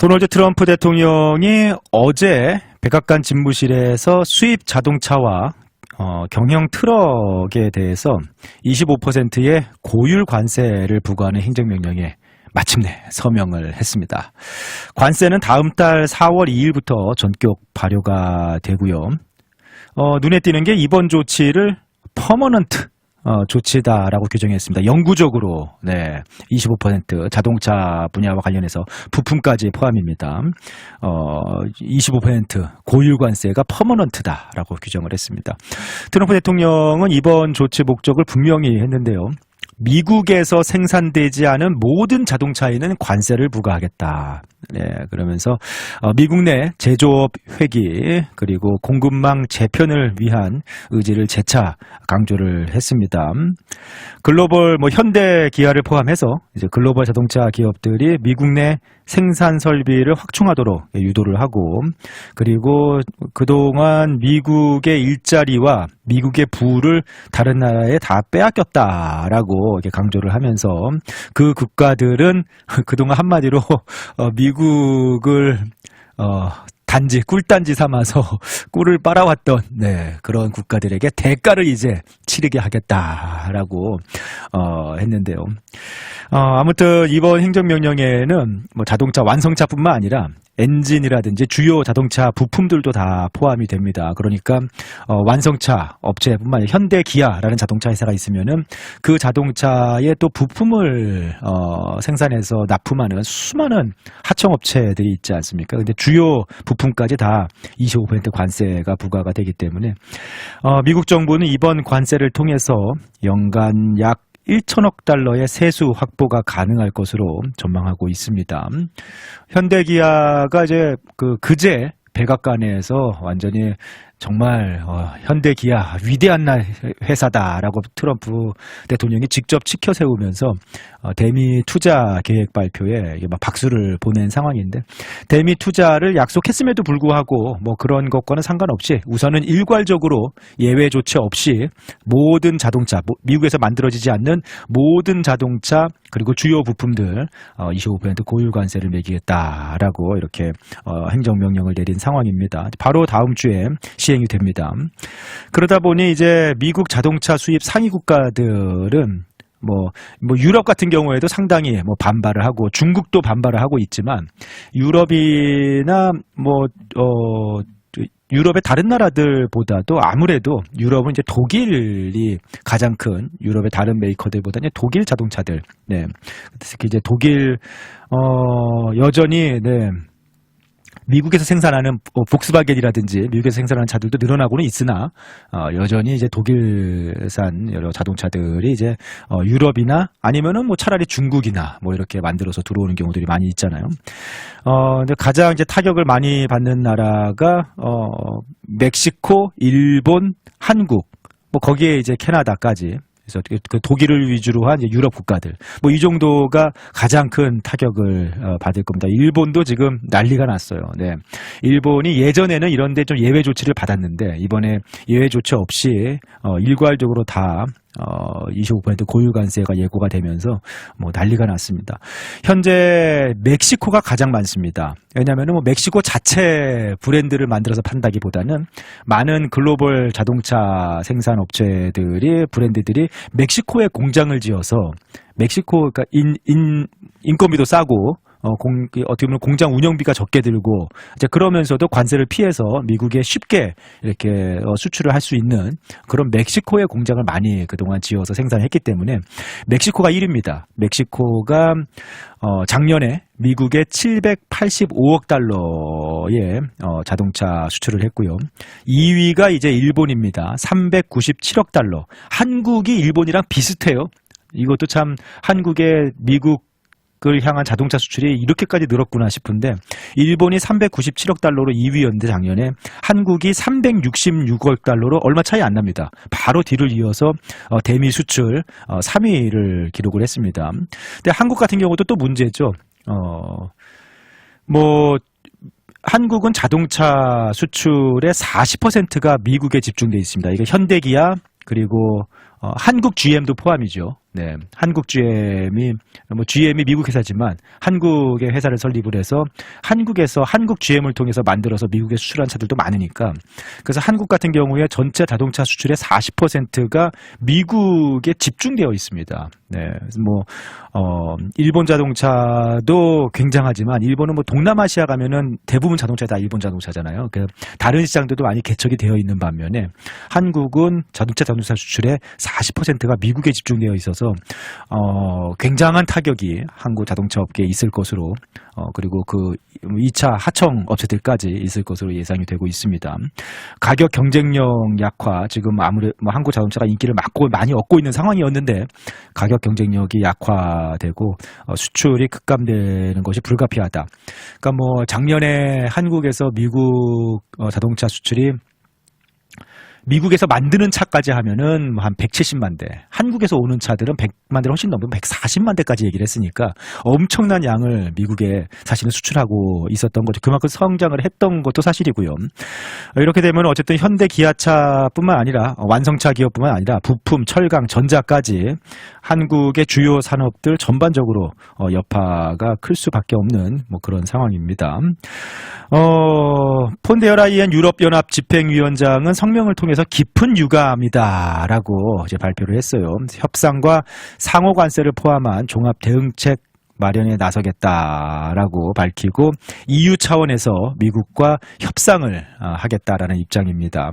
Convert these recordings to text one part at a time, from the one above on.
도널드 트럼프 대통령이 어제 백악관 집무실에서 수입 자동차와 경영 트럭에 대해서 25%의 고율 관세를 부과하는 행정명령에 마침내 서명을 했습니다. 관세는 다음 달 4월 2일부터 전격 발효가 되고요. 눈에 띄는 게 이번 조치를 퍼머넌트 조치다라고 규정했습니다. 영구적으로 25% 자동차 분야와 관련해서 부품까지 포함입니다. 25% 고율 관세가 퍼머넌트다라고 규정을 했습니다. 트럼프 대통령은 이번 조치 목적을 분명히 했는데요. 미국에서 생산되지 않은 모든 자동차에는 관세를 부과하겠다. 그러면서 미국 내 제조업 회귀 그리고 공급망 재편을 위한 의지를 재차 강조를 했습니다. 글로벌 현대 기아를 포함해서 이제 글로벌 자동차 기업들이 미국 내 생산 설비를 확충하도록 유도를 하고, 그리고 그동안 미국의 일자리와 미국의 부를 다른 나라에 다 빼앗겼다라고 이렇게 강조를 하면서 그 국가들은 그동안 한마디로 미국을 단지 꿀단지 삼아서 꿀을 빨아왔던 그런 국가들에게 대가를 이제 치르게 하겠다라고 했는데요. 아무튼 이번 행정명령에는 자동차 완성차뿐만 아니라 엔진이라든지 주요 자동차 부품들도 다 포함이 됩니다. 그러니까 완성차 업체뿐만 아니라 현대 기아라는 자동차 회사가 있으면은 그 자동차의 또 부품을 생산해서 납품하는 수많은 하청업체들이 있지 않습니까? 근데 주요 부품까지 다 25% 관세가 부과가 되기 때문에 미국 정부는 이번 관세를 통해서 연간 약 1천억 달러의 세수 확보가 가능할 것으로 전망하고 있습니다. 현대기아가 이제 그제 백악관에서 완전히 정말 현대기아 위대한 회사다라고 트럼프 대통령이 직접 치켜 세우면서 대미 투자 계획 발표에 막 박수를 보낸 상황인데, 대미 투자를 약속했음에도 불구하고 그런 것과는 상관없이 우선은 일괄적으로 예외 조치 없이 모든 자동차, 미국에서 만들어지지 않는 모든 자동차 그리고 주요 부품들 25% 고율 관세를 매기겠다라고 이렇게 행정명령을 내린 상황입니다. 바로 다음 주에 시행이 됩니다. 그러다 보니 이제 미국 자동차 수입 상위 국가들은 유럽 같은 경우에도 상당히 반발을 하고, 중국도 반발을 하고 있지만, 유럽이나 유럽의 다른 나라들보다도 아무래도 유럽은 이제 독일이 가장 큰, 유럽의 다른 메이커들보다는 독일 자동차들, 특히 이제 독일 여전히 미국에서 생산하는 복스바겐이라든지 미국에서 생산하는 차들도 늘어나고는 있으나 여전히 이제 독일산 여러 자동차들이 이제 유럽이나 아니면은 차라리 중국이나 이렇게 만들어서 들어오는 경우들이 많이 있잖아요. 근데 가장 이제 타격을 많이 받는 나라가 멕시코, 일본, 한국, 거기에 이제 캐나다까지. 그래서 그 독일을 위주로 한 유럽 국가들, 이 정도가 가장 큰 타격을 받을 겁니다. 일본도 지금 난리가 났어요. 일본이 예전에는 이런데 좀 예외 조치를 받았는데 이번에 예외 조치 없이 일괄적으로 다 25% 고유 관세가 예고가 되면서 난리가 났습니다. 현재 멕시코가 가장 많습니다. 왜냐하면 멕시코 자체 브랜드를 만들어서 판다기보다는 많은 글로벌 자동차 생산 업체들이 브랜드들이 멕시코에 공장을 지어서 멕시코 그러니까 인건비도 싸고 어떻게 보면 공장 운영비가 적게 들고 이제 그러면서도 관세를 피해서 미국에 쉽게 이렇게 수출을 할 수 있는 그런 멕시코의 공장을 많이 그동안 지어서 생산했기 때문에 멕시코가 1위입니다. 멕시코가 작년에 미국에 785억 달러의 자동차 수출을 했고요. 2위가 이제 일본입니다. 397억 달러. 한국이 일본이랑 비슷해요. 이것도 참 한국의 미국을 향한 자동차 수출이 이렇게까지 늘었구나 싶은데, 일본이 397억 달러로 2위였는데 작년에 한국이 366억 달러로 얼마 차이 안 납니다. 바로 뒤를 이어서 대미 수출 3위를 기록을 했습니다. 근데 한국 같은 경우도 또 문제죠. 한국은 자동차 수출의 40%가 미국에 집중되어 있습니다. 이게 현대기아 그리고 한국 GM도 포함이죠. 네, 한국 GM이 GM이 미국 회사지만 한국의 회사를 설립을 해서 한국에서 한국 GM을 통해서 만들어서 미국에 수출한 차들도 많으니까 그래서 한국 같은 경우에 전체 자동차 수출의 40%가 미국에 집중되어 있습니다. 네, 일본 자동차도 굉장하지만 일본은 동남아시아 가면은 대부분 자동차 다 일본 자동차잖아요. 다른 시장들도 많이 개척이 되어 있는 반면에 한국은 자동차 수출의 40%가 미국에 집중되어 있어서 굉장한 타격이 한국 자동차 업계에 있을 것으로 그리고 그 2차 하청 업체들까지 있을 것으로 예상이 되고 있습니다. 가격 경쟁력 약화, 지금 아무래도 한국 자동차가 인기를 많이 얻고 있는 상황이었는데 가격 경쟁력이 약화되고 수출이 급감되는 것이 불가피하다. 그러니까 작년에 한국에서 미국 자동차 수출이 미국에서 만드는 차까지 하면은 한 170만 대, 한국에서 오는 차들은 100만 대를 훨씬 넘는 140만 대까지 얘기를 했으니까 엄청난 양을 미국에 사실은 수출하고 있었던 거죠. 그만큼 성장을 했던 것도 사실이고요. 이렇게 되면 어쨌든 현대 기아차뿐만 아니라 완성차 기업뿐만 아니라 부품, 철강, 전자까지 한국의 주요 산업들 전반적으로 여파가 클 수밖에 없는 그런 상황입니다. 폰 데어 라이엔 유럽연합 집행위원장은 성명을 통해서 깊은 유감이다라고 이제 발표를 했어요. 협상과 상호 관세를 포함한 종합 대응책 마련에 나서겠다라고 밝히고 EU 차원에서 미국과 협상을 하겠다라는 입장입니다.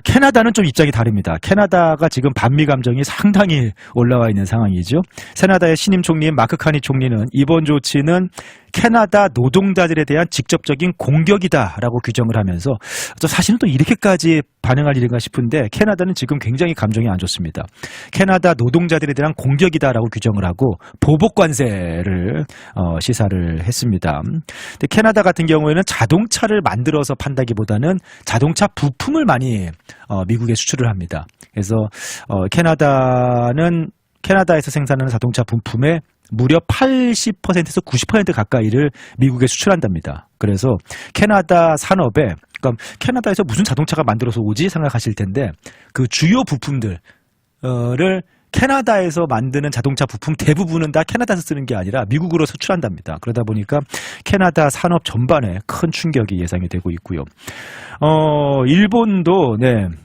캐나다는 좀 입장이 다릅니다. 캐나다가 지금 반미 감정이 상당히 올라와 있는 상황이죠. 캐나다의 신임 총리인 마크 카니 총리는 이번 조치는 캐나다 노동자들에 대한 직접적인 공격이다라고 규정을 하면서 사실은 또 이렇게까지 반응할 일인가 싶은데 캐나다는 지금 굉장히 감정이 안 좋습니다. 캐나다 노동자들에 대한 공격이다라고 규정을 하고 보복 관세를 시사를 했습니다. 근데 캐나다 같은 경우에는 자동차를 만들어서 판다기보다는 자동차 부품을 많이 미국에 수출을 합니다. 그래서 캐나다에서 생산하는 자동차 부품의 무려 80%에서 90% 가까이를 미국에 수출한답니다. 그래서 캐나다 산업에, 그러니까 캐나다에서 무슨 자동차가 만들어서 오지 생각하실 텐데 그 주요 부품들을 캐나다에서 만드는 자동차 부품 대부분은 다 캐나다에서 쓰는 게 아니라 미국으로 수출한답니다. 그러다 보니까 캐나다 산업 전반에 큰 충격이 예상이 되고 있고요. 일본도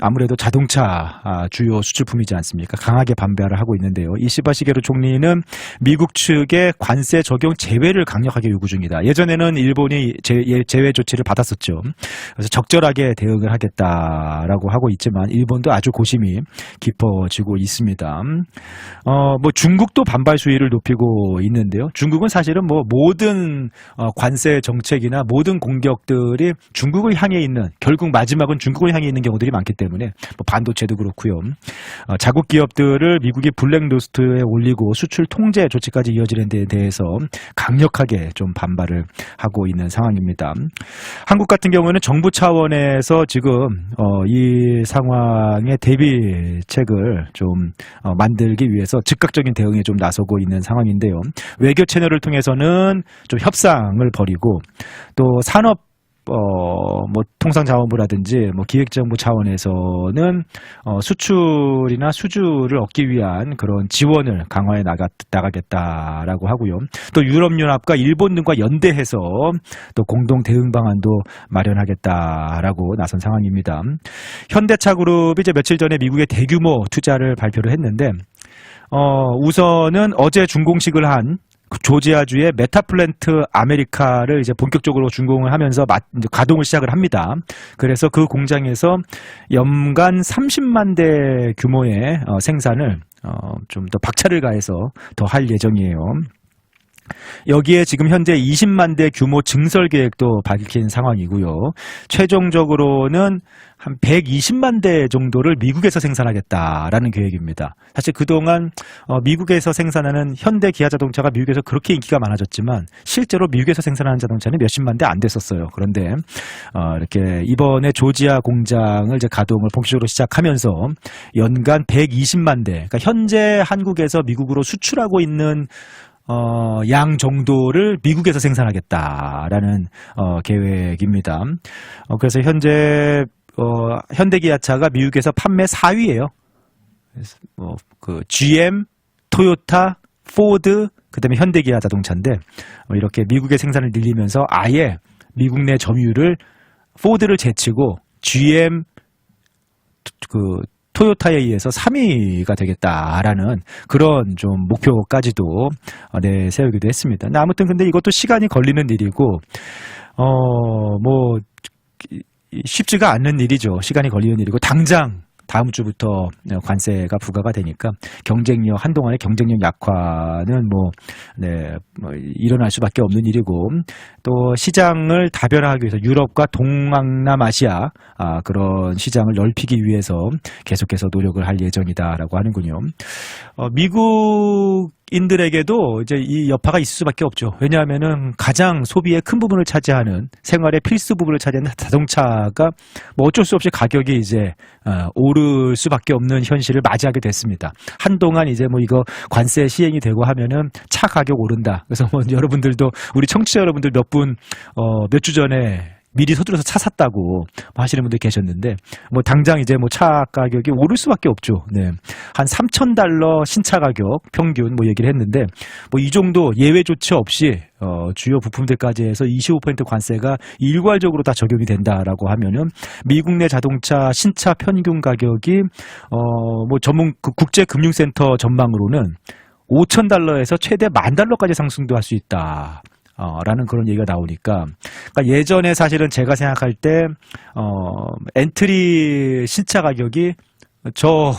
아무래도 자동차 주요 수출품이지 않습니까? 강하게 반발을 하고 있는데요. 이시바 시게루 총리는 미국 측의 관세 적용 제외를 강력하게 요구 중이다. 예전에는 일본이 제외 조치를 받았었죠. 그래서 적절하게 대응을 하겠다라고 하고 있지만 일본도 아주 고심이 깊어지고 있습니다. 중국도 반발 수위를 높이고 있는데요. 중국은 사실은 모든 관세 정책이나 모든 공격들이 중국을 향해 있는, 결국 마지막은 중국을 향해 있는 경우들이 많기 때문에 반도체도 그렇고요. 자국 기업들을 미국이 블랙리스트에 올리고 수출 통제 조치까지 이어지는 데 대해서 강력하게 좀 반발을 하고 있는 상황입니다. 한국 같은 경우는 정부 차원에서 지금 이 상황의 대비책을 좀 만들기 위해서 즉각적인 대응에 좀 나서고 있는 상황인데요. 외교 채널을 통해서는 좀 협상을 벌이고 또 산업 통상자원부라든지 기획정부 차원에서는 수출이나 수주를 얻기 위한 그런 지원을 강화해 나가겠다라고 하고요. 또 유럽연합과 일본 등과 연대해서 또 공동 대응 방안도 마련하겠다라고 나선 상황입니다. 현대차 그룹이 이제 며칠 전에 미국의 대규모 투자를 발표를 했는데 우선은 어제 준공식을 한 조지아주의 메타플랜트 아메리카를 이제 본격적으로 준공을 하면서 이제 가동을 시작을 합니다. 그래서 그 공장에서 연간 30만 대 규모의 생산을 좀 더 박차를 가해서 더 할 예정이에요. 여기에 지금 현재 20만 대 규모 증설 계획도 밝힌 상황이고요. 최종적으로는 한 120만 대 정도를 미국에서 생산하겠다라는 계획입니다. 사실 그동안 미국에서 생산하는 현대 기아 자동차가 미국에서 그렇게 인기가 많아졌지만 실제로 미국에서 생산하는 자동차는 몇십만 대 안 됐었어요. 그런데 이렇게 이번에 조지아 공장을 이제 가동을 본격적으로 시작하면서 연간 120만 대, 그러니까 현재 한국에서 미국으로 수출하고 있는 양 정도를 미국에서 생산하겠다라는 계획입니다. 그래서 현재 현대기아차가 미국에서 판매 4위예요. 그 GM, 토요타, 포드, 그다음에 현대기아 자동차인데 이렇게 미국의 생산을 늘리면서 아예 미국 내 점유율을 포드를 제치고 GM, 그 토요타에 의해서 3위가 되겠다라는 그런 좀 목표까지도 세우기도 했습니다. 아무튼 근데 이것도 시간이 걸리는 일이고 뭐 쉽지가 않는 일이죠. 시간이 걸리는 일이고 당장 다음 주부터 관세가 부과가 되니까 경쟁력, 한동안의 경쟁력 약화는 뭐 일어날 수밖에 없는 일이고, 또 시장을 다변화하기 위해서 유럽과 동남아시아 그런 시장을 넓히기 위해서 계속해서 노력을 할 예정이다라고 하는군요. 미국인들에게도 이제 이 여파가 있을 수밖에 없죠. 왜냐하면은 가장 소비의 큰 부분을 차지하는, 생활의 필수 부분을 차지하는 자동차가 뭐 어쩔 수 없이 가격이 이제 오를 수밖에 없는 현실을 맞이하게 됐습니다. 한동안 이제 뭐 이거 관세 시행이 되고 하면은 차 가격 오른다. 그래서 뭐 여러분들도, 우리 청취자 여러분들 몇 주 전에 미리 서둘러서 차 샀다고 하시는 분들 계셨는데, 뭐 당장 이제 뭐 차 가격이 오를 수밖에 없죠. 네. 한 $3,000 신차 가격 평균 뭐 얘기를 했는데, 뭐 이 정도 예외 조치 없이 주요 부품들까지 해서 25% 관세가 일괄적으로 다 적용이 된다라고 하면은 미국 내 자동차 신차 평균 가격이 뭐 전문 국제금융센터 전망으로는 $5,000에서 최대 $10,000까지 상승도 할 수 있다. 라는 그런 얘기가 나오니까, 그러니까 예전에 사실은 제가 생각할 때 엔트리 신차 가격이 좀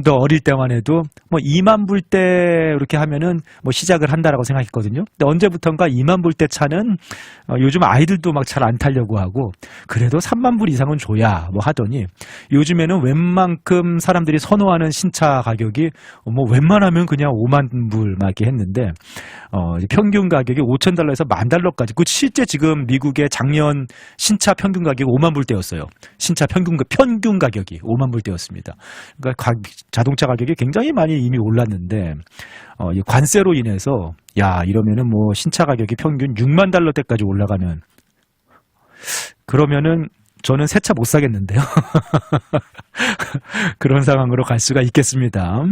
더 어릴 때만 해도 뭐 2만 불대 이렇게 하면은 뭐 시작을 한다라고 생각했거든요. 근데 언제부턴가 2만 불대 차는 요즘 아이들도 막 잘 안 타려고 하고, 그래도 3만 불 이상은 줘야 뭐 하더니, 요즘에는 웬만큼 사람들이 선호하는 신차 가격이 뭐 웬만하면 그냥 5만 불 막 이렇게 했는데, 평균 가격이 $5,000에서 $10,000까지. 그 실제 지금 미국의 작년 신차 평균 가격이 5만 불대였어요. 신차 평균 가격이 5만 불대였습니다. 그러니까 자동차 가격이 굉장히 많이 이미 올랐는데, 이 관세로 인해서 이러면은 뭐 신차 가격이 평균 $60,000대까지 올라가면, 그러면은 저는 새 차 못 사겠는데요. 그런 상황으로 갈 수가 있겠습니다.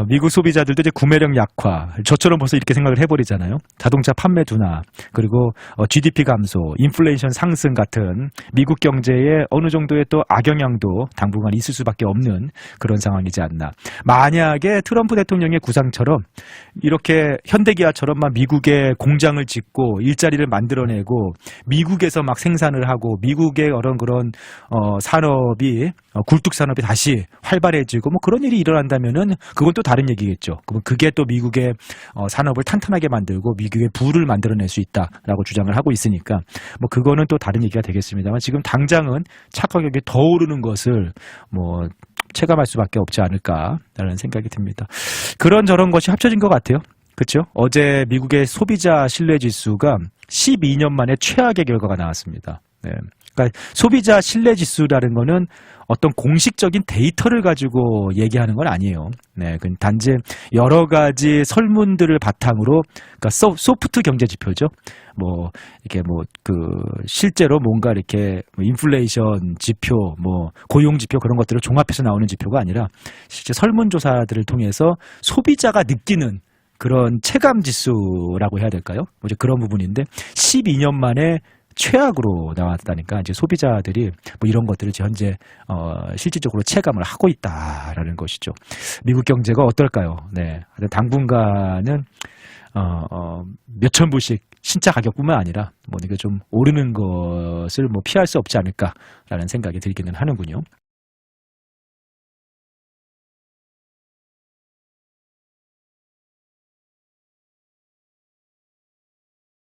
미국 소비자들도 이제 구매력 약화, 저처럼 벌써 이렇게 생각을 해버리잖아요. 자동차 판매 둔화, 그리고 GDP 감소, 인플레이션 상승 같은 미국 경제에 어느 정도의 또 악영향도 당분간 있을 수밖에 없는 그런 상황이지 않나. 만약에 트럼프 대통령의 구상처럼 이렇게 현대기아처럼 막 미국에 공장을 짓고 일자리를 만들어내고 미국에서 막 생산을 하고 미국의 그런 산업이, 굴뚝 산업이 다시 활발해지고 뭐 그런 일이 일어난다면은 그건 또 다른 얘기겠죠. 그럼 그게 또 미국의 산업을 탄탄하게 만들고 미국의 부를 만들어낼 수 있다라고 주장을 하고 있으니까 뭐 그거는 또 다른 얘기가 되겠습니다만, 지금 당장은 차 가격이 더 오르는 것을 뭐 체감할 수밖에 없지 않을까라는 생각이 듭니다. 그런저런 것이 합쳐진 것 같아요. 그렇죠? 어제 미국의 소비자 신뢰지수가 12년 만에 최악의 결과가 나왔습니다. 네. 그러니까 소비자 신뢰지수라는 거는 어떤 공식적인 데이터를 가지고 얘기하는 건 아니에요. 네, 단지 여러 가지 설문들을 바탕으로, 그러니까 소프트 경제 지표죠. 뭐 이렇게 실제로 뭔가 이렇게 인플레이션 지표, 뭐 고용 지표 그런 것들을 종합해서 나오는 지표가 아니라 실제 설문조사들을 통해서 소비자가 느끼는 그런 체감 지수라고 해야 될까요? 뭐 이제 그런 부분인데 12년 만에 최악으로 나왔다니까 이제 소비자들이 뭐 이런 것들을 현재 실질적으로 체감을 하고 있다라는 것이죠. 미국 경제가 어떨까요? 네, 당분간은 몇천 불씩 신차 가격뿐만 아니라 뭐 이게 좀 오르는 것을 뭐 피할 수 없지 않을까라는 생각이 들기는 하는군요.